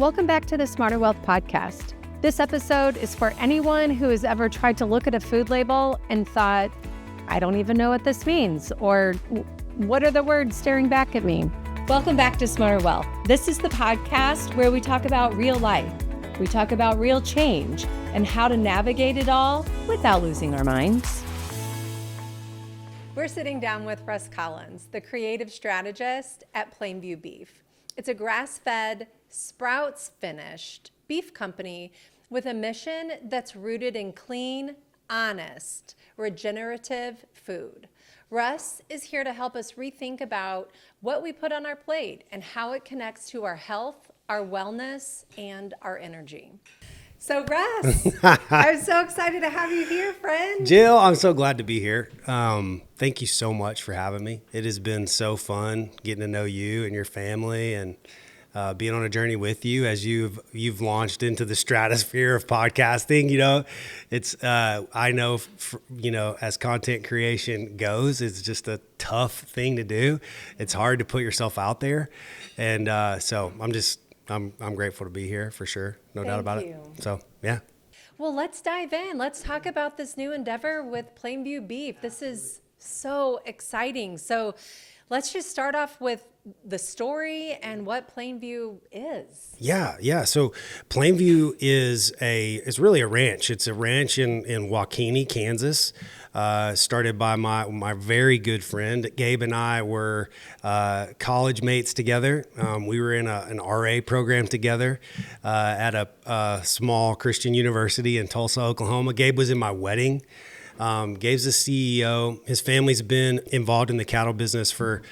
Welcome back to the Smarter Wealth Podcast. This episode is for anyone who has ever tried to look at a food label and thought, I don't even know what this means, or what are the words staring back at me? Welcome back to Smarter Wealth. This is the podcast where we talk about real life. We talk about real change and how to navigate it all without losing our minds. We're sitting down with Russ Collins, the creative strategist at Plainview Beef. It's a grass-fed, sprouts-finished beef company with a mission that's rooted in clean, honest, regenerative food. Russ is here to help us rethink about what we put on our plate and how it connects to our health, our wellness, and our energy. So Russ, I'm so excited to have you here, friend. Jill, I'm so glad to be here. Thank you so much for having me. It has been so fun getting to know you and your family and being on a journey with you as you've launched into the stratosphere of podcasting. You know, it's I know as content creation goes, it's just a tough thing to do. It's hard to put yourself out there, and so I'm grateful to be here for sure, no doubt about it. So yeah. Well, let's dive in. Let's talk about this new endeavor with Plainview Beef. This is so exciting. So let's just start off with the story and what Plainview is. Yeah. So Plainview is really a ranch. It's a ranch in Waukene, Kansas. Started by my very good friend. Gabe and I were college mates together. We were in an RA program together at a small Christian university in Tulsa, Oklahoma. Gabe was in my wedding. Gabe's the CEO. His family's been involved in the cattle business for,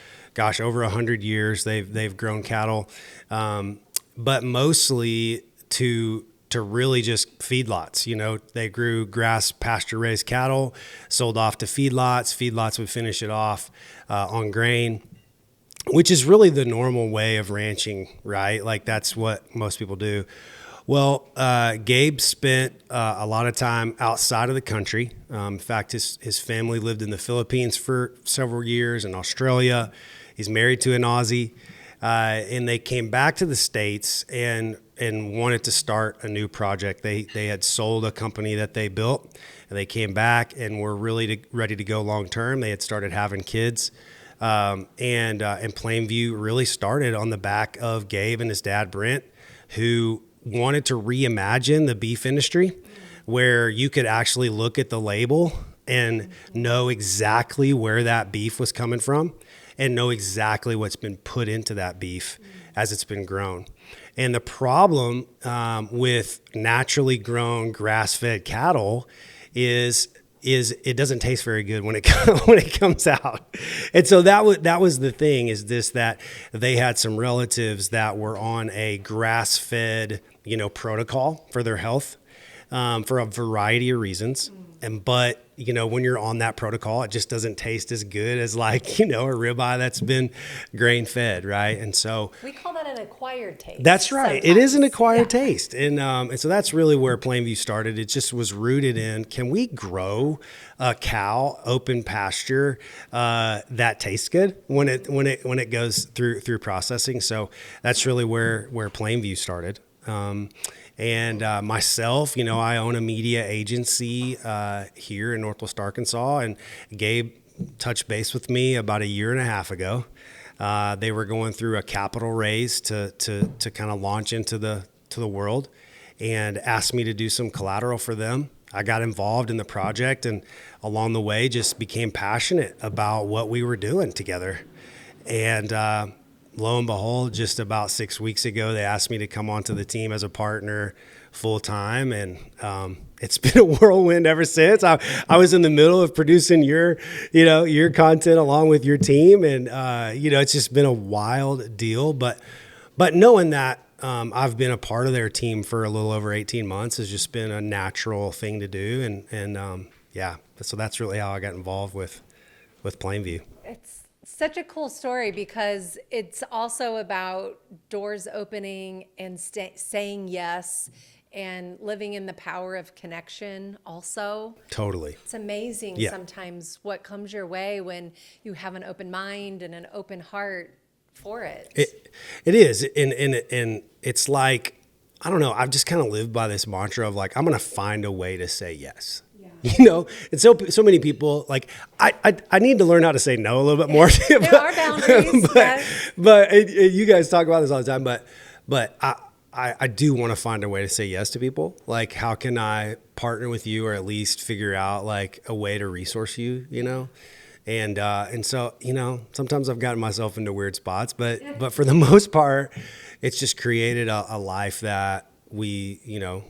over 100 years. They've grown cattle, but mostly to really just feedlots. You know, they grew grass pasture raised cattle, sold off to feedlots. Feedlots would finish it off on grain, which is really the normal way of ranching, right? Like that's what most people do. Well, Gabe spent a lot of time outside of the country. In fact, his family lived in the Philippines for several years, in Australia. He's married to an Aussie, and they came back to the States and wanted to start a new project. They had sold a company that they built, and they came back and were really ready to go long term. They had started having kids, and Plainview really started on the back of Gabe and his dad Brent, who wanted to reimagine the beef industry, where you could actually look at the label and know exactly where that beef was coming from and know exactly what's been put into that beef as it's been grown. And the problem with naturally grown grass-fed cattle is it doesn't taste very good when it when it comes out. And so that was the thing, is that they had some relatives that were on a grass-fed protocol for their health for a variety of reasons. But when you're on that protocol, it just doesn't taste as good as a ribeye that's been grain fed, right? And so we call that an acquired taste. That's right. Sometimes. It is an acquired taste. And so that's really where Plainview started. It just was rooted in, can we grow a cow open pasture that tastes good when it goes through processing? So that's really where Plainview started. And myself, I own a media agency here in Northwest Arkansas, and Gabe touched base with me about 1.5 years ago. They were going through a capital raise to kind of launch into the world, and asked me to do some collateral for them. I got involved in the project, and along the way just became passionate about what we were doing together. And lo and behold, just about 6 weeks ago, they asked me to come onto the team as a partner full time. And it's been a whirlwind ever since. I was in the middle of producing your content along with your team. And, it's just been a wild deal. But knowing that I've been a part of their team for a little over 18 months has just been a natural thing to do. And so that's really how I got involved with Plainview. It's such a cool story, because it's also about doors opening and saying yes and living in the power of connection also. Totally. It's amazing sometimes what comes your way when you have an open mind and an open heart for it. It is. And it's like I don't know. I've just kind of lived by this mantra of like, I'm going to find a way to say yes. Yeah. And so many people like I need to learn how to say no a little bit more. There are boundaries. But you guys talk about this all the time. But I do want to find a way to say yes to people. Like, how can I partner with you, or at least figure out like a way to resource you? And so sometimes I've gotten myself into weird spots, but for the most part, it's just created a life that we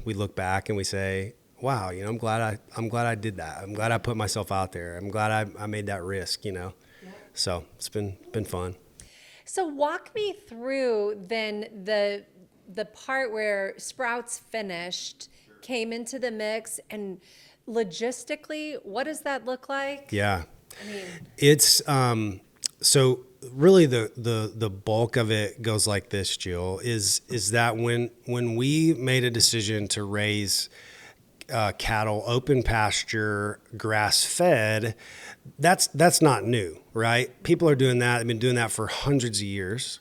look back and we say, wow, I'm glad I did that. I'm glad I put myself out there. I'm glad I made that risk, Yeah. So it's been fun. So walk me through then the part where Sprouts finished, came into the mix, and logistically, what does that look like? Yeah. I mean, it's so really the bulk of it goes like this, Jill, is that when we made a decision to raise cattle, open pasture, grass fed, that's not new, right? People are doing that. They've been doing that for hundreds of years.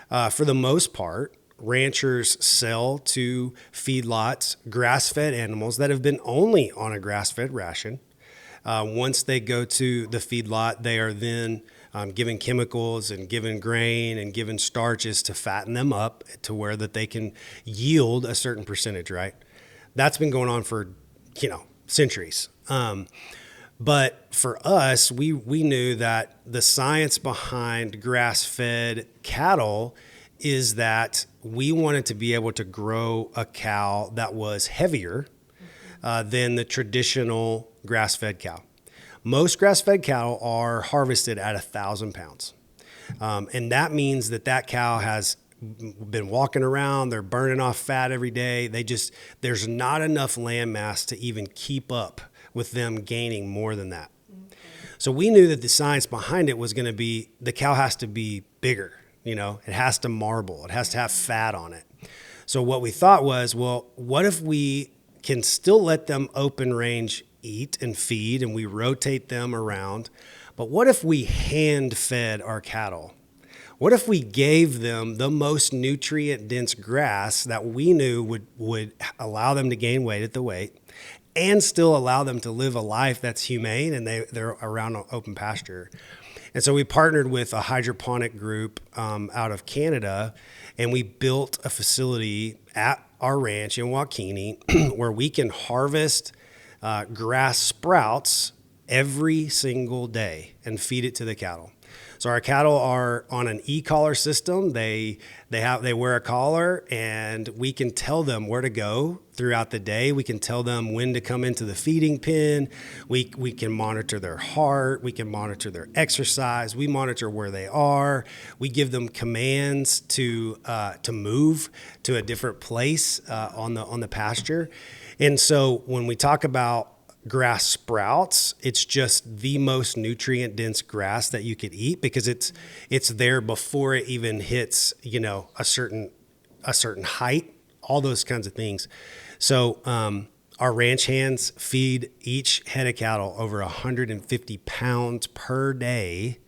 For the most part, ranchers sell to feedlots grass fed animals that have been only on a grass fed ration. Once they go to the feedlot, they are then given chemicals and given grain and given starches to fatten them up to where that they can yield a certain percentage, right? That's been going on for, centuries. But for us, we knew that the science behind grass-fed cattle is that we wanted to be able to grow a cow that was heavier than the traditional grass-fed cow. Most grass-fed cattle are harvested at 1,000 pounds. And that means that cow has been walking around, they're burning off fat every day. There's not enough land mass to even keep up with them gaining more than that. Okay. So we knew that the science behind it was going to be, the cow has to be bigger, it has to marble, it has to have fat on it. So what we thought was, well, what if we can still let them open range eat and feed and we rotate them around, but what if we hand fed our cattle? What if we gave them the most nutrient-dense grass that we knew would allow them to gain weight at the weight and still allow them to live a life that's humane and they're around open pasture? And so we partnered with a hydroponic group out of Canada, and we built a facility at our ranch in Waukene where we can harvest grass sprouts every single day and feed it to the cattle. So our cattle are on an e-collar system. They wear a collar, and we can tell them where to go throughout the day. We can tell them when to come into the feeding pen. We can monitor their heart. We can monitor their exercise. We monitor where they are. We give them commands to move to a different place on the pasture. And so when we talk about grass sprouts, it's just the most nutrient dense grass that you could eat because it's there before it even hits, a certain height, all those kinds of things. So our ranch hands feed each head of cattle over 150 pounds per day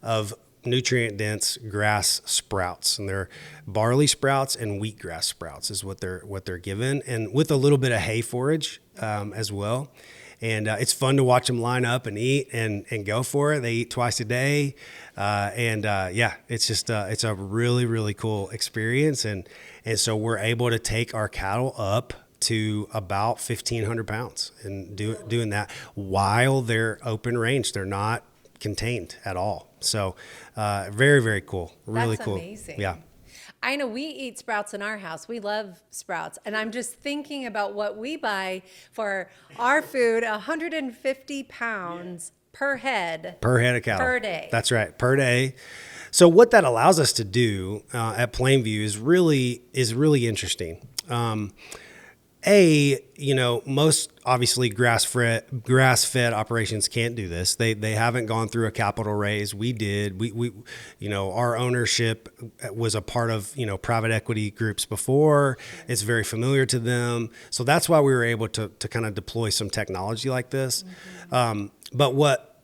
of nutrient dense grass sprouts, and they're barley sprouts and wheatgrass sprouts is what they're given, and with a little bit of hay forage as well. And it's fun to watch them line up and eat and go for it. They eat twice a day. It's just it's a really, really cool experience. And so we're able to take our cattle up to about 1,500 pounds and doing that while they're open range. They're not contained at all. So very, very cool. Really cool. That's amazing. Yeah. I know we eat sprouts in our house. We love sprouts. And I'm just thinking about what we buy for our food, 150 pounds per head. Per head of cattle. Per day. That's right, per day. So what that allows us to do at Plainview is really interesting. Most obviously grass-fed operations can't do this. They haven't gone through a capital raise. We did. We our ownership was a part of private equity groups before. It's very familiar to them. So that's why we were able to kind of deploy some technology like this. Mm-hmm. But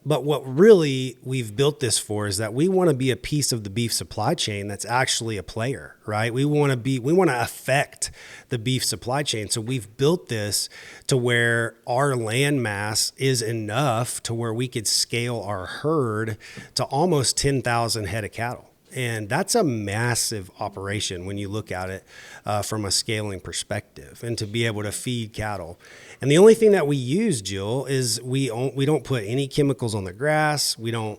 but what really we've built this for is that we want to be a piece of the beef supply chain that's actually a player, right? We want to affect the beef supply chain. So we've built this to where our land mass is enough to where we could scale our herd to almost 10,000 head of cattle. And that's a massive operation when you look at it from a scaling perspective, and to be able to feed cattle. And the only thing that we use, Jill, is we don't put any chemicals on the grass. We don't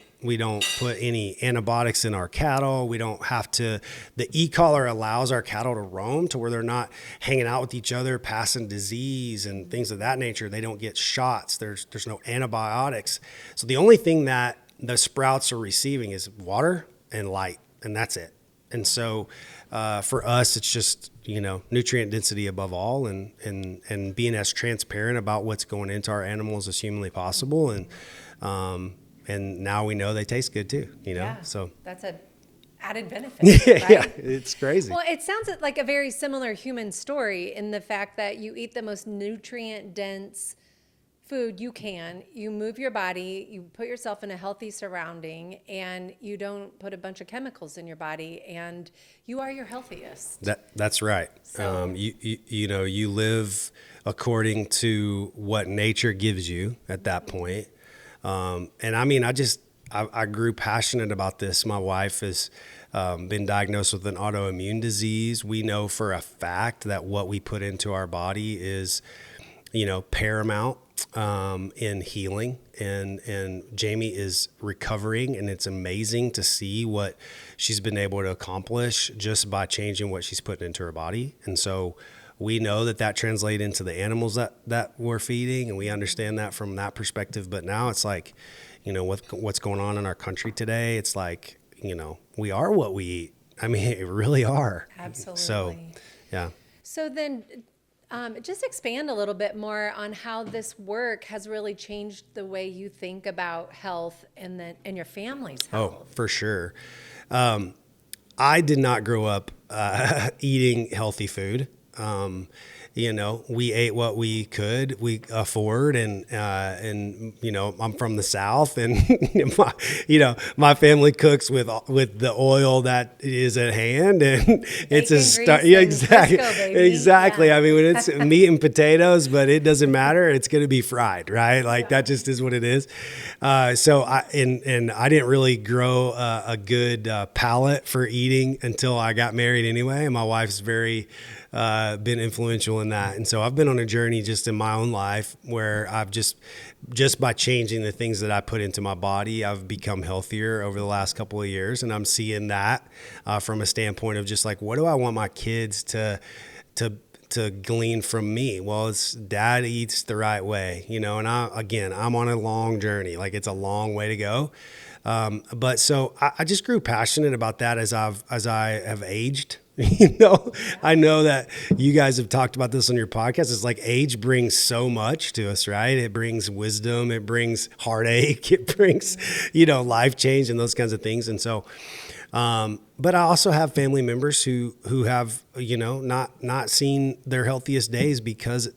put any antibiotics in our cattle. We don't have to. The e-collar allows our cattle to roam to where they're not hanging out with each other, passing disease and things of that nature. They don't get shots. There's no antibiotics. So the only thing that the sprouts are receiving is water and light, and that's it. And so for us, it's just, nutrient density above all, and being as transparent about what's going into our animals as humanly possible. And now we know they taste good too, so that's a added benefit. Right? Yeah, it's crazy. Well, it sounds like a very similar human story in the fact that you eat the most nutrient dense food you can, you move your body, you put yourself in a healthy surrounding, and you don't put a bunch of chemicals in your body, and you are your healthiest. That's right. So, you live according to what nature gives you at that point. And I mean, I grew passionate about this. My wife has been diagnosed with an autoimmune disease. We know for a fact that what we put into our body is, paramount in healing, and Jamie is recovering, and it's amazing to see what she's been able to accomplish just by changing what she's putting into her body. And so we know that translates into the animals that we're feeding, and we understand that from that perspective. But now it's like, what's going on in our country today, it's like, we are what we eat. I mean, it really are. Absolutely. So, yeah. So then just expand a little bit more on how this work has really changed the way you think about health and your family's health. Oh, for sure. I did not grow up eating healthy food. We ate what we could, afford, and I'm from the South, and my family cooks with the oil that is at hand, and it's a start. Yeah, exactly, exactly. Yeah. I mean, when it's meat and potatoes, but it doesn't matter. It's going to be fried, right? Like that just is what it is. So I didn't really grow a good palate for eating until I got married anyway, and my wife's very been influential in that. And so I've been on a journey just in my own life where I've just by changing the things that I put into my body, I've become healthier over the last couple of years. And I'm seeing that from a standpoint of just like, what do I want my kids to glean from me? Well, it's dad eats the right way, and I'm on a long journey. Like it's a long way to go. But so I just grew passionate about that as I have aged. I know that you guys have talked about this on your podcast. It's like age brings so much to us, right? It brings wisdom, it brings heartache, it brings, life change and those kinds of things. And so, but I also have family members who have, not seen their healthiest days because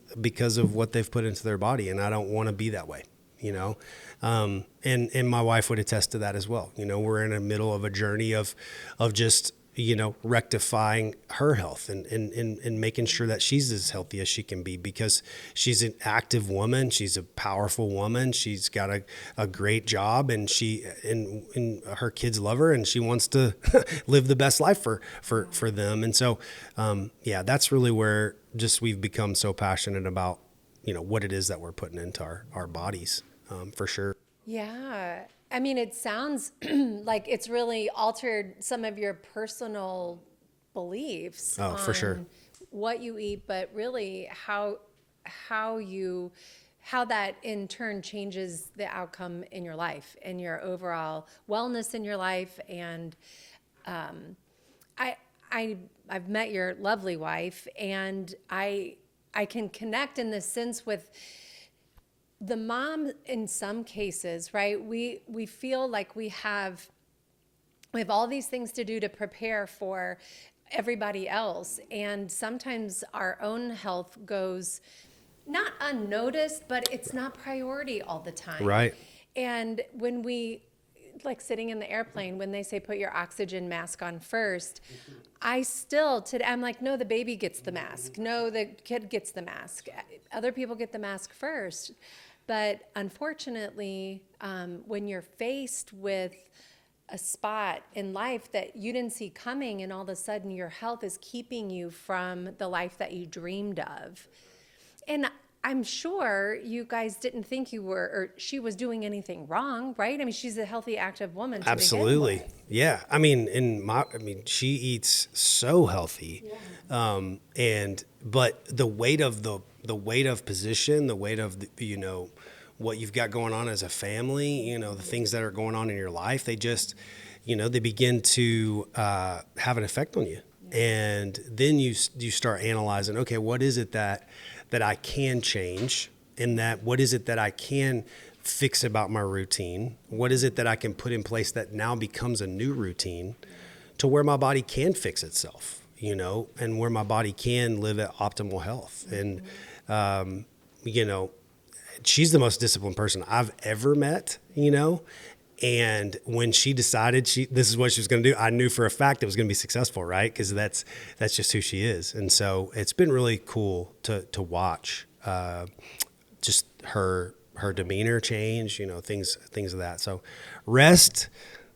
of what they've put into their body. And I don't want to be that way, and my wife would attest to that as well. We're in the middle of a journey of just, rectifying her health and making sure that she's as healthy as she can be, because she's an active woman. She's a powerful woman. She's got a great job, and and her kids love her, and she wants to live the best life for them. And so, that's really where just we've become so passionate about, what it is that we're putting into our bodies, for sure. Yeah. I mean, it sounds like it's really altered some of your personal beliefs on for sure. What you eat, but really how that in turn changes the outcome in your life and your overall wellness in your life. And I've met your lovely wife, and I can connect in this sense with the mom in some cases, right? We feel like we have all these things to do to prepare for everybody else. And sometimes our own health goes not unnoticed, but it's not priority all the time. Right. And when we, like sitting in the airplane, when they say put your oxygen mask on first, I still, today, I'm like, no, the baby gets the mask. No, the kid gets the mask. Other people get the mask first. But unfortunately, when you're faced with a spot in life that you didn't see coming, and all of a sudden your health is keeping you from the life that you dreamed of. And I'm sure you guys didn't think you were, or she was doing anything wrong, right? I mean, she's a healthy, active woman. To Absolutely. begin with. Yeah. I mean, she eats so healthy. But the weight of position, the weight of, what you've got going on as a family, the things that are going on in your life, they just, they begin to have an effect on you. And then you start analyzing, okay, what is it that I can change, and what is it that I can fix about my routine? What is it that I can put in place that now becomes a new routine to where my body can fix itself, and where my body can live at optimal health. And, she's the most disciplined person I've ever met, and when she decided this is what she was going to do, I knew for a fact it was going to be successful, right? Because that's just who she is. And so it's been really cool to watch just her demeanor change, things of that. So rest,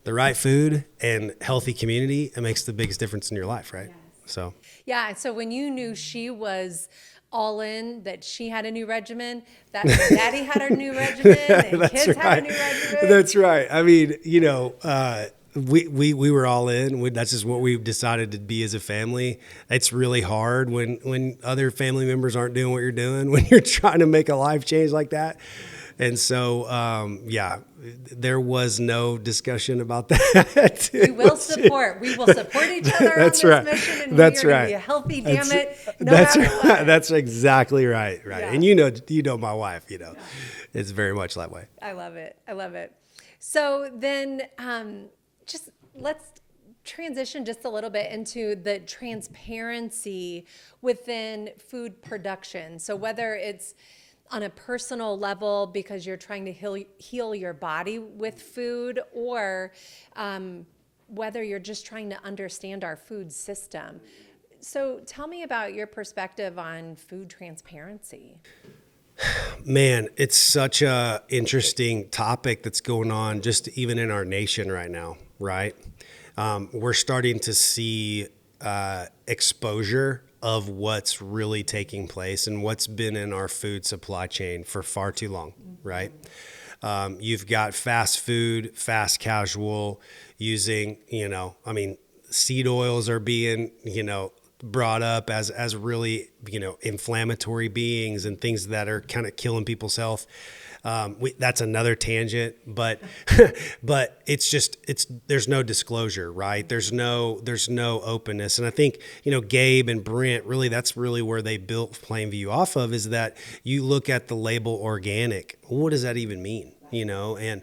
the right food, and healthy community, it makes the biggest difference in your life, right? Yes. So yeah. So when you knew she was all in, that she had a new regimen, that daddy had a new regimen, and kids had a new regimen. That's right. I mean, we were all in. That's just what we've decided to be as a family. It's really hard when other family members aren't doing what you're doing, when you're trying to make a life change like that. And so, there was no discussion about that. We will support each other That's on right. this mission, and That's we are right. going to be healthy, damn it, no That's matter right. what. That's exactly right. Right. Yeah. And you know my wife, it's very much that way. I love it. So then, just let's transition just a little bit into the transparency within food production. So whether it's on a personal level because you're trying to heal your body with food, or whether you're just trying to understand our food system. So tell me about your perspective on food transparency. Man, it's such a interesting topic that's going on just even in our nation right now, right? We're starting to see exposure of what's really taking place and what's been in our food supply chain for far too long, right? You've got fast food, fast casual using, seed oils are being, brought up as really, inflammatory beings and things that are kind of killing people's health. That's another tangent, but there's no disclosure, right? There's no openness. And I think, Gabe and Brent, really, that's really where they built Plainview off of, is that you look at the label organic. What does that even mean? And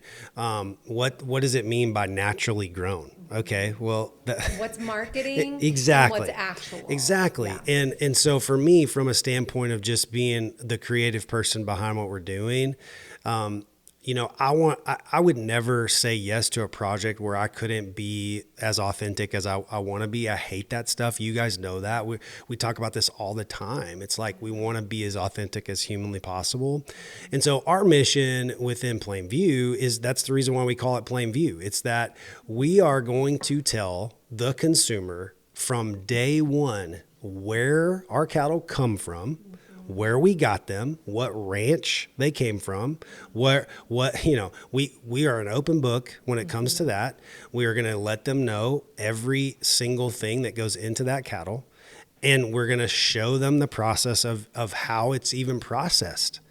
what does it mean by naturally grown? Okay, well, what's marketing? Exactly. And what's actual? Exactly. Yeah. And so for me, from a standpoint of just being the creative person behind what we're doing, I would never say yes to a project where I couldn't be as authentic as I want to be. I hate that stuff. You guys know that. We talk about this all the time. It's like we want to be as authentic as humanly possible. And so our mission within Plainview that's the reason why we call it Plainview. It's that we are going to tell the consumer from day one where our cattle come from, where we got them, what ranch they came from, we are an open book when it comes to that. We are going to let them know every single thing that goes into that cattle, and we're going to show them the process of how it's even processed.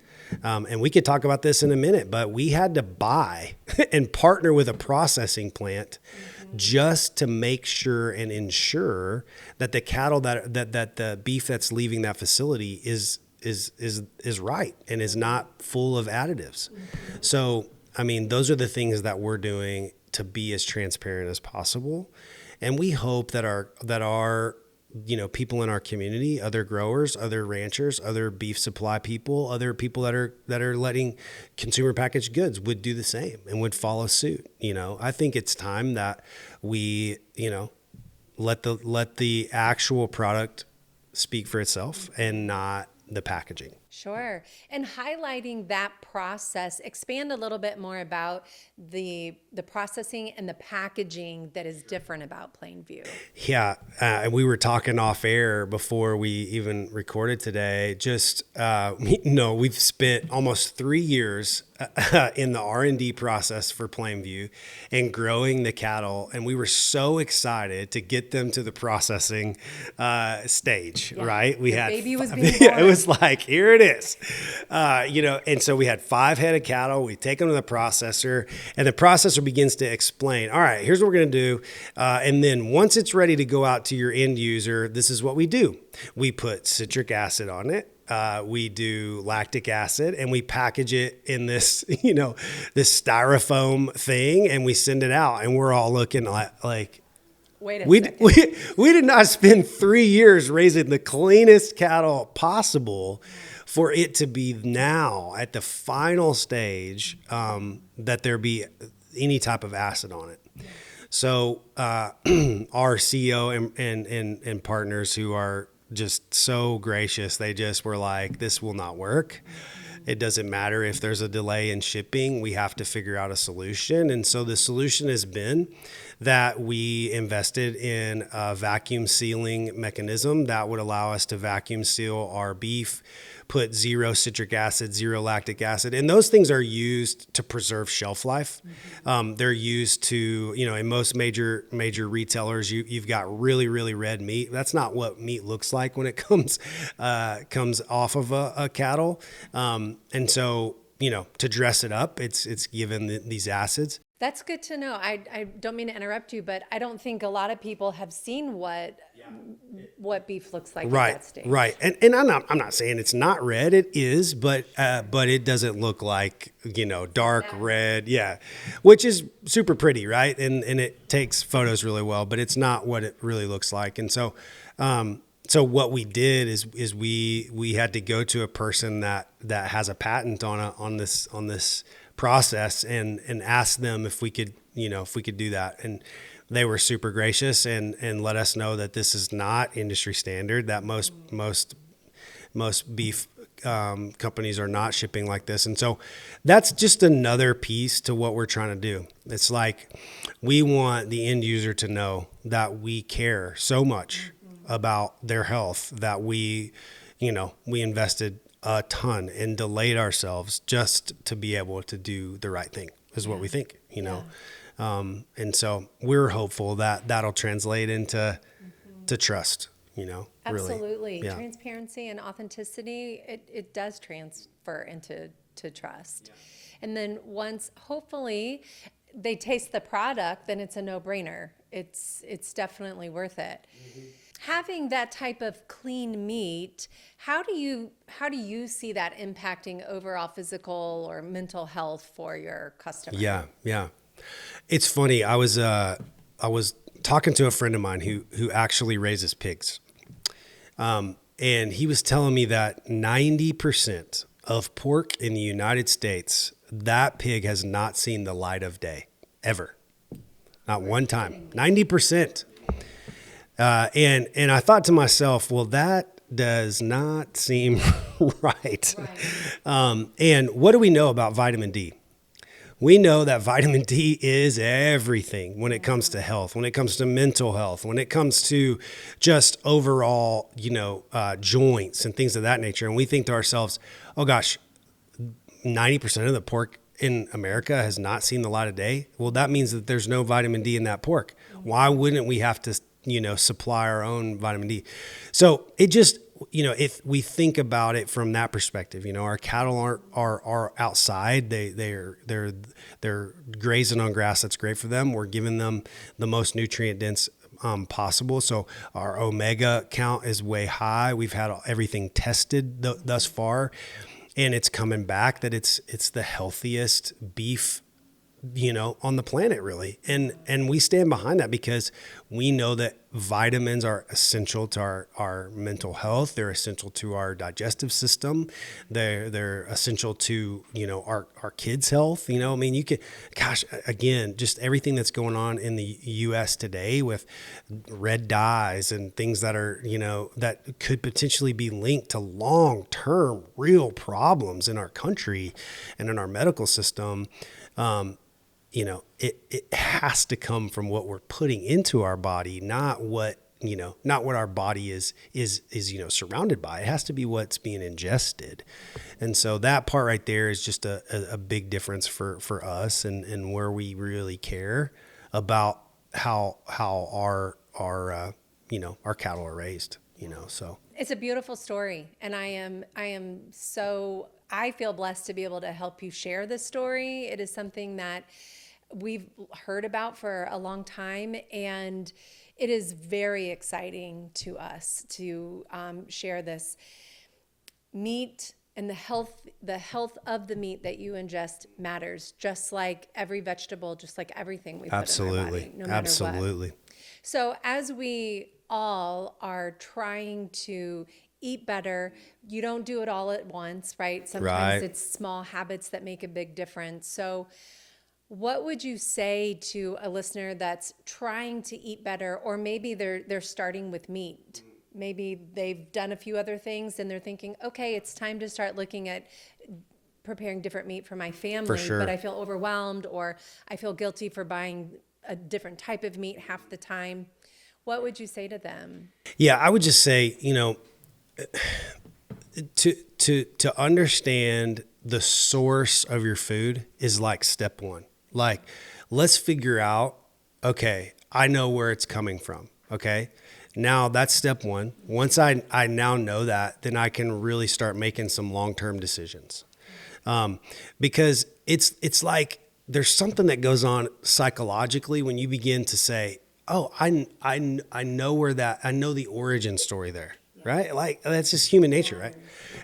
And we could talk about this in a minute, but we had to buy and partner with a processing plant just to make sure and ensure that the cattle that the beef that's leaving that facility is right and is not full of additives. So, those are the things that we're doing to be as transparent as possible. And we hope that people in our community, other growers, other ranchers, other beef supply people, other people that are letting consumer packaged goods would do the same and would follow suit. I think it's time that we, let the actual product speak for itself and not the packaging. Sure. And highlighting that process, expand a little bit more about the processing and the packaging that is different about Plainview. Yeah. We were talking off air before we even recorded today. Just, we've spent almost 3 years in the R&D process for Plainview and growing the cattle. And we were so excited to get them to the processing stage, right? The baby was being born. It was like, here it is. And so we had 5 head of cattle. We take them to the processor, and the processor begins to explain, all right, here's what we're going to do. And then once it's ready to go out to your end user, this is what we do. We put citric acid on it. We do lactic acid, and we package it in this, this styrofoam thing, and we send it out, and we're all looking like wait a second. We did not spend 3 years raising the cleanest cattle possible for it to be now at the final stage that there be any type of acid on it. So our CEO and partners who are just so gracious, they just were like, this will not work. It doesn't matter if there's a delay in shipping. We have to figure out a solution. And so the solution has been that we invested in a vacuum sealing mechanism that would allow us to vacuum seal our beef, put 0 citric acid, 0 lactic acid. And those things are used to preserve shelf life. They're used to, in most major retailers, you've got really, really red meat. That's not what meat looks like when it comes off of a cattle. And so, to dress it up, it's given these acids. That's good to know. I don't mean to interrupt you, but I don't think a lot of people have seen what beef looks like at that stage. Right. And I'm not saying it's not red. It is, but it doesn't look like, dark red. Yeah. Which is super pretty, right? And it takes photos really well, but it's not what it really looks like. And so what we did is we had to go to a person that has a patent on this process and ask them if we could do that. And they were super gracious and let us know that this is not industry standard, that most beef companies are not shipping like this. And so that's just another piece to what we're trying to do. It's like we want the end user to know that we care so much about their health that we invested a ton and delayed ourselves just to be able to do the right thing is what we think, and so we're hopeful that that'll translate into to trust, Absolutely. Really. Yeah. Transparency and authenticity, it does transfer into trust. And then once hopefully they taste the product, then it's a no-brainer. It's definitely worth it. Having that type of clean meat, how do you see that impacting overall physical or mental health for your customer? Yeah. It's funny. I was talking to a friend of mine who actually raises pigs, and he was telling me that 90% of pork in the United States, that pig has not seen the light of day ever, not one time. 90%. And I thought to myself, well, that does not seem right. And what do we know about vitamin D? We know that vitamin D is everything when it comes to health, when it comes to mental health, when it comes to just overall, joints and things of that nature. And we think to ourselves, oh gosh, 90% of the pork in America has not seen the light of day. Well, that means that there's no vitamin D in that pork. Why wouldn't we have to supply our own vitamin D? So it just, if we think about it from that perspective, our cattle are outside. They're grazing on grass that's great for them. We're giving them the most nutrient dense possible. So our omega count is way high. We've had everything tested thus far, and it's coming back that it's the healthiest beef on the planet, really. And we stand behind that because we know that vitamins are essential to our mental health. They're essential to our digestive system. They're essential to, our kids' health. I mean, you could, gosh, again, just everything that's going on in the U.S. today with red dyes and things that are, that could potentially be linked to long-term real problems in our country and in our medical system. It has to come from what we're putting into our body, not what our body is surrounded by. It has to be what's being ingested. And so that part right there is just a big difference for us and where we really care about how our cattle are raised, so. It's a beautiful story. And I feel blessed to be able to help you share this story. It is something that we've heard about for a long time, and it is very exciting to us to share this. Meat and the health of the meat that you ingest matters, just like every vegetable, just like everything we put in our body, no matter Absolutely. what. So as we all are trying to eat better, you don't do it all at once, right? Sometimes it's small habits that make a big difference. So what would you say to a listener that's trying to eat better, or maybe they're starting with meat? Maybe they've done a few other things and they're thinking, okay, it's time to start looking at preparing different meat for my family, For sure. but I feel overwhelmed, or I feel guilty for buying a different type of meat half the time. What would you say to them? Yeah, I would just say, to understand the source of your food is like step one. Like, let's figure out, okay, I know where it's coming from. Okay. Now that's step one. Once I now know that, then I can really start making some long-term decisions. Because it's like there's something that goes on psychologically when you begin to say, oh, I know where I know the origin story there. Right? Like, that's just human nature, right?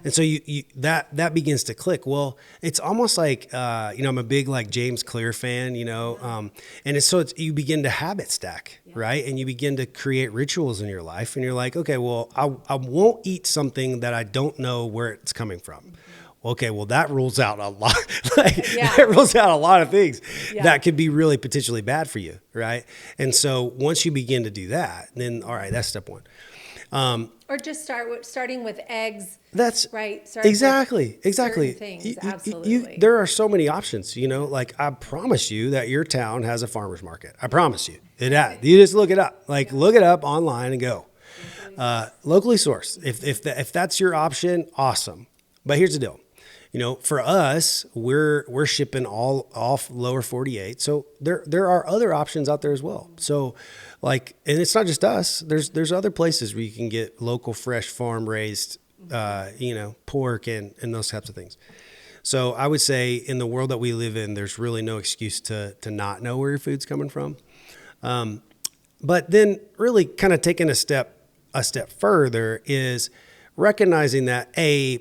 And so you that begins to click. Well, it's almost like, I'm a big like James Clear fan, and you begin to habit stack, right? And you begin to create rituals in your life, and you're like, okay, well, I won't eat something that I don't know where it's coming from. Okay, well, that rules out a lot. That rules out a lot of things that could be really potentially bad for you, right? And so once you begin to do that, then all right, that's step one. Or just starting with eggs. That's right. Exactly. Things, absolutely. There are so many options, like I promise you that your town has a farmer's market. I promise you it has. You just look it up, look it up online and go, locally sourced. If that's your option, awesome. But here's the deal. For us, we're shipping all off lower 48. So there are other options out there as well. So and it's not just us, there's other places where you can get local, fresh, farm raised, pork and those types of things. So I would say in the world that we live in, there's really no excuse to not know where your food's coming from. But then really kind of taking a step further is recognizing that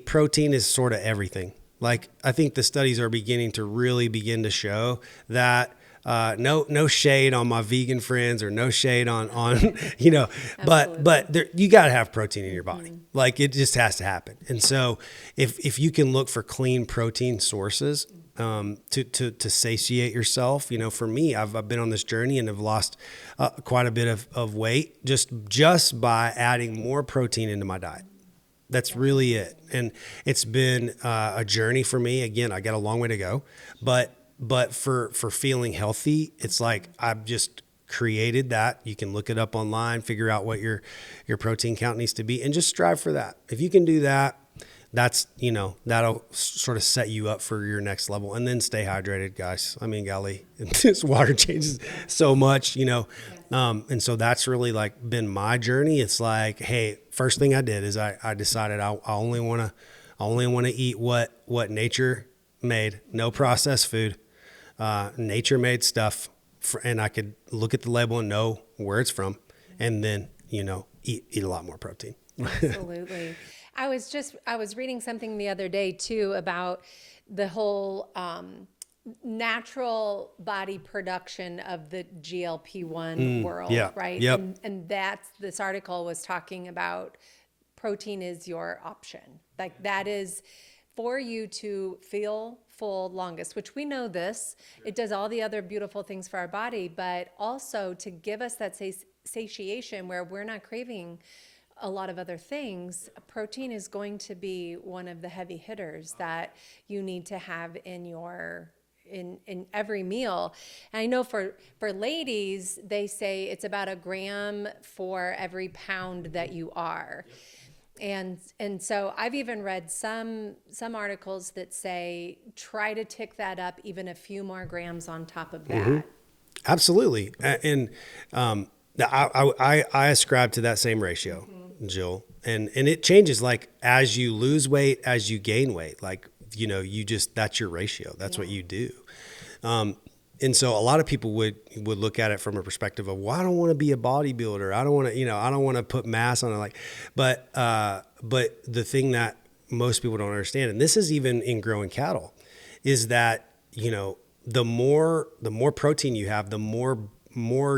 protein is sort of everything. Like, I think the studies are beginning to show that no shade on my vegan friends, or no shade on but you got to have protein in your body. Mm-hmm. Like, it just has to happen. And so if you can look for clean protein sources to satiate yourself, for me, I've been on this journey and have lost quite a bit of weight just by adding more protein into my diet. That's really it. And it's been a journey for me. Again, I got a long way to go, but for feeling healthy, it's like I've just created that. You can look it up online, figure out what your protein count needs to be, and just strive for that. If you can do that, that's, that'll sort of set you up for your next level. And then stay hydrated, guys. I mean, golly, this water changes so much, and so that's really been my journey. It's like, hey, first thing I did is I decided I only want to eat what nature made, no processed food, nature made stuff, and I could look at the label and know where it's from, and then eat a lot more protein. Absolutely. I was reading something the other day too about the whole natural body production of the GLP-1 world, yeah, right? yep. And this article was talking about protein is your option. Like that is for you to feel full longest, which we know this. It does all the other beautiful things for our body, but also to give us that satiation where we're not craving a lot of other things. Protein is going to be one of the heavy hitters that you need to have in your in every meal. And I know for ladies, they say it's about a gram for every pound that you are. And so I've even read some articles that say try to tick that up even a few more grams on top of that. Absolutely. And I ascribe to that same ratio, Jill. And it changes like as you lose weight, as you gain weight, like, that's your ratio. That's what you do. And so a lot of people would look at it from a perspective of, well, I don't want to be a bodybuilder. I don't want to, I don't want to put mass on it. But the thing that most people don't understand, and this is even in growing cattle, is that, the more protein you have, the more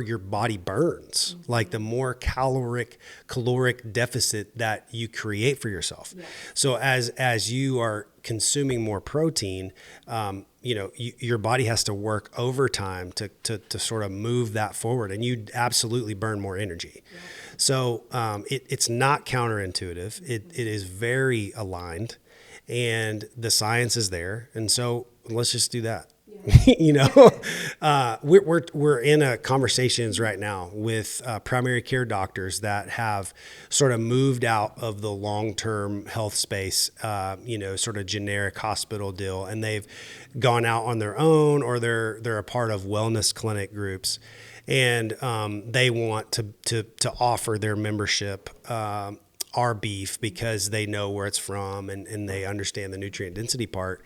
your body burns, like the more caloric deficit that you create for yourself. Yeah. So as you are consuming more protein, your body has to work overtime to sort of move that forward, and you absolutely burn more energy. Yeah. So it's not counterintuitive. It is very aligned, and the science is there. And so let's just do that. We're in conversations right now with primary care doctors that have sort of moved out of the long-term health space, sort of generic hospital deal, and they've gone out on their own, or they're a part of wellness clinic groups, and they want to offer their membership our beef because they know where it's from and they understand the nutrient density part.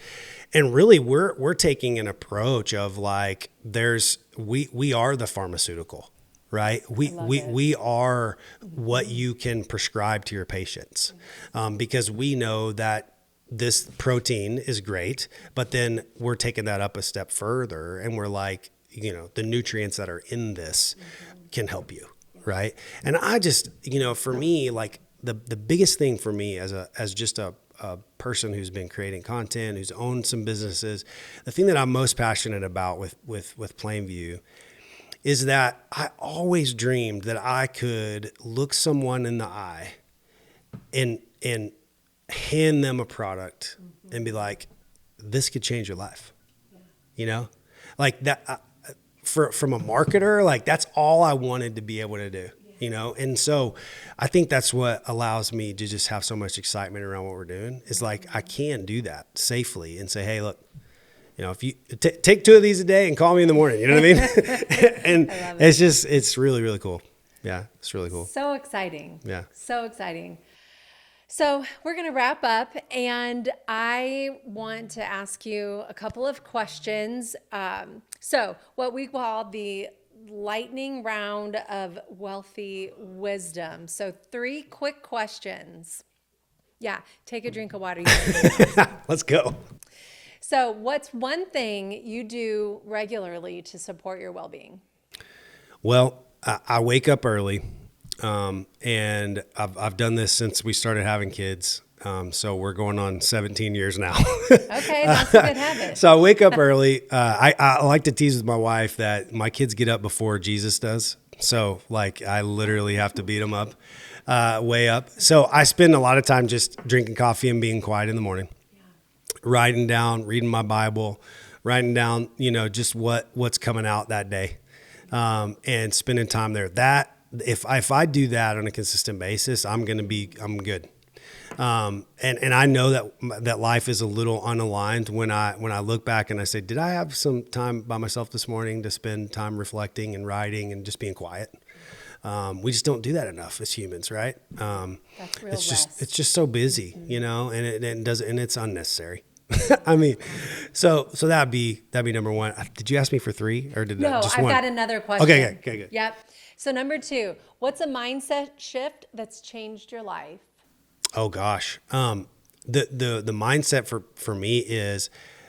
And really we're taking an approach of like, we are the pharmaceutical, right? We are what you can prescribe to your patients, because we know that this protein is great, but then we're taking that up a step further, and we're like, the nutrients that are in this can help you, right? And I just, for me, like the biggest thing for me as just a person who's been creating content, who's owned some businesses, the thing that I'm most passionate about with Plainview is that I always dreamed that I could look someone in the eye and hand them a product and be like, this could change your life. Like that, from a marketer, like that's all I wanted to be able to do. And so I think that's what allows me to just have so much excitement around what we're doing, is like, I can do that safely and say, hey, look, if you take 2 of these a day and call me in the morning, you know what I mean? And it's really, really cool. Yeah. It's really cool. So exciting. Yeah. So exciting. So we're going to wrap up, and I want to ask you a couple of questions. So what we call the lightning round of wealthy wisdom. So 3 quick questions. Yeah, take a drink of water. Let's go. So what's one thing you do regularly to support your well-being? Well, I wake up early, and I've done this since we started having kids. So we're going on 17 years now. Okay, that's a good habit. So I wake up early. I like to tease with my wife that my kids get up before Jesus does. So like I literally have to beat them up, way up. So I spend a lot of time just drinking coffee and being quiet in the morning, writing down, reading my Bible, writing down, just what's coming out that day, and spending time there. That if I do that on a consistent basis, I'm good. And I know that life is a little unaligned when I look back and I say, did I have some time by myself this morning to spend time reflecting and writing and just being quiet? We just don't do that enough as humans, right? That's real it's just so busy, and it's unnecessary. I mean, so that'd be number 1. Did you ask me for 3 or did no? Just I've one? got another question. Okay, good. Yep. So number 2, what's a mindset shift that's changed your life? Oh gosh. The mindset for me is,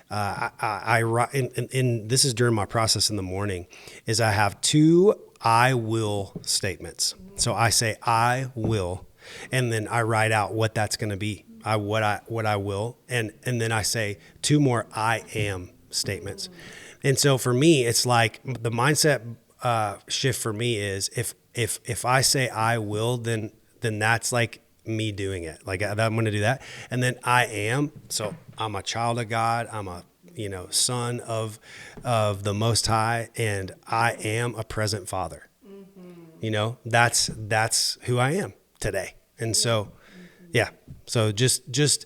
I write, and this is during my process in the morning, is I have 2 I will statements. So I say I will, and then I write out what that's going to be. What I will, and then I say 2 more I am statements. And so for me, it's like the mindset shift for me is if I say I will, then that's like me doing it. Like I'm going to do that. And then I am, so I'm a child of God. I'm a, son of the Most High, and I am a present father. That's who I am today. And so, yeah. So just,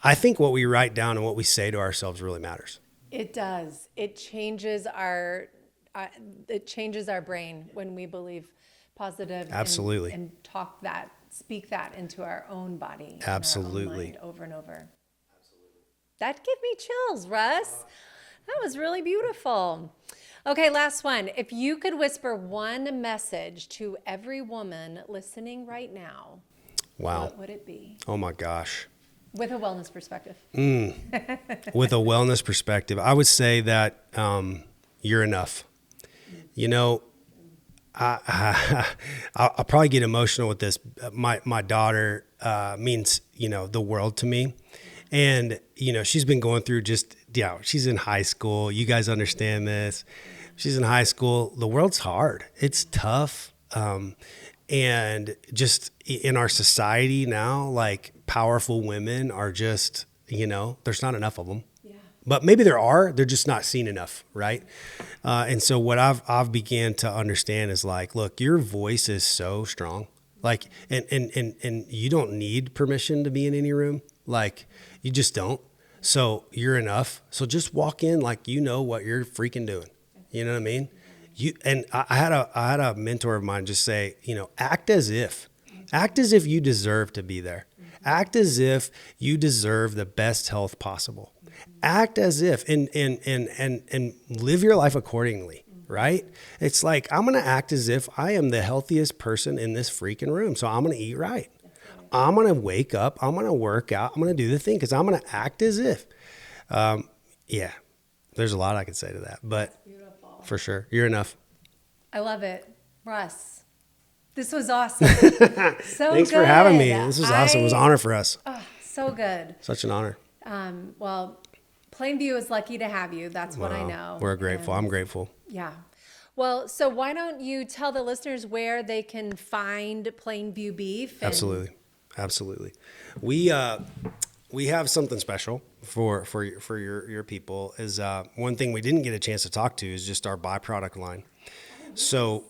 I think what we write down and what we say to ourselves really matters. It does. It changes our brain when we believe positive. Absolutely. And speak that into our own body. Absolutely. And our own mind over and over. Absolutely. That gave me chills, Russ. That was really beautiful. Okay, last one. If you could whisper one message to every woman listening right now, wow, what would it be? Oh my gosh. With a wellness perspective. With a wellness perspective, I would say that you're enough. I'll probably get emotional with this. My daughter means, the world to me. And, she's been going through she's in high school. You guys understand this. She's in high school. The world's hard. It's tough. And just in our society now, like powerful women are just, there's not enough of them. Yeah. But maybe they're just not seen enough, right? And so what I've began to understand is like, look, your voice is so strong. Like, and you don't need permission to be in any room. Like, you just don't. So you're enough. So just walk in like you know what you're freaking doing. You know what I mean? I had a mentor of mine just say, act as if you deserve to be there. Act as if you deserve the best health possible. Act as if and live your life accordingly, right? It's like, I'm going to act as if I am the healthiest person in this freaking room. So I'm going to eat right. I'm going to wake up. I'm going to work out. I'm going to do the thing because I'm going to act as if. Yeah, there's a lot I could say to that, but for sure, you're enough. I love it. Russ, this was awesome. Thanks for having me. This was awesome. It was an honor for us. Oh, so good. Such an honor. Well, Plainview is lucky to have you. That's what I know. We're grateful. I'm grateful. Yeah. Well, so why don't you tell the listeners where they can find Plainview Beef? Absolutely. We have something special for your people. Is one thing we didn't get a chance to talk to is just our byproduct line. So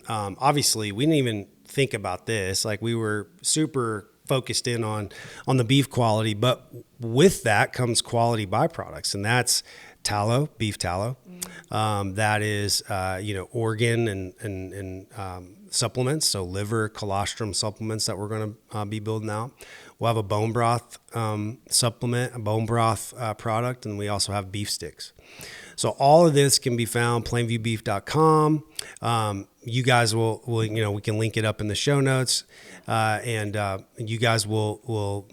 obviously we didn't even think about this. Like, we were super focused in on the beef quality, but with that comes quality byproducts, and that's tallow, beef tallow. That is, organ and supplements. So liver, colostrum supplements that we're going to be building out. We'll have a bone broth supplement, a bone broth product, and we also have beef sticks. So all of this can be found plainviewbeef.com. You guys will we can link it up in the show notes, and you guys will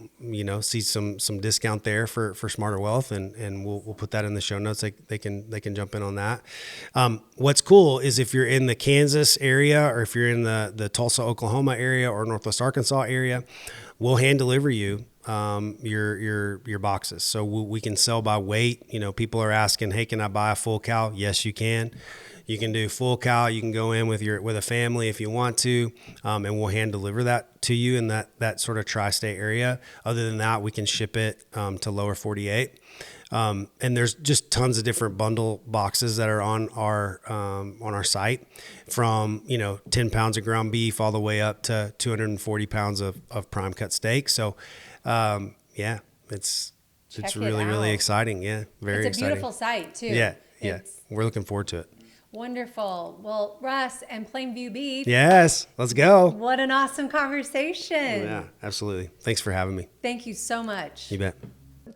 see some discount there for Smarter Wealth, and we'll put that in the show notes. They can jump in on that. What's cool is if you're in the Kansas area, or if you're in the Tulsa, Oklahoma area, or Northwest Arkansas area, we'll hand deliver you your boxes. So we can sell by weight. People are asking, hey, can I buy a full cow? Yes, you can. You can do full cow. You can go in with a family if you want to, and we'll hand deliver that to you in that sort of tri-state area. Other than that, we can ship it to lower 48. And there's just tons of different bundle boxes that are on our site, from 10 pounds of ground beef all the way up to 240 pounds of prime cut steak. So it's really exciting. Yeah, very exciting. It's a beautiful site too. Yeah, we're looking forward to it. Wonderful. Well, Russ and Plainview Beef. Yes, let's go. What an awesome conversation. Yeah, absolutely. Thanks for having me. Thank you so much. You bet.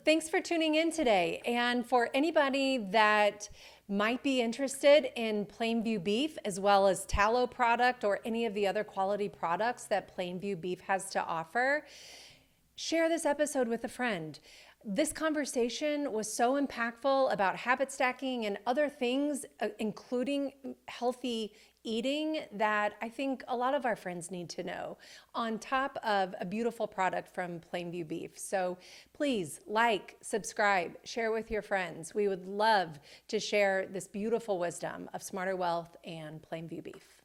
Thanks for tuning in today. And for anybody that might be interested in Plainview Beef, as well as tallow product or any of the other quality products that Plainview Beef has to offer, share this episode with a friend. This conversation was so impactful about habit stacking and other things, including healthy eating, that I think a lot of our friends need to know, on top of a beautiful product from Plainview Beef. So please like, subscribe, share with your friends. We would love to share this beautiful wisdom of Smarter Wealth and Plainview Beef.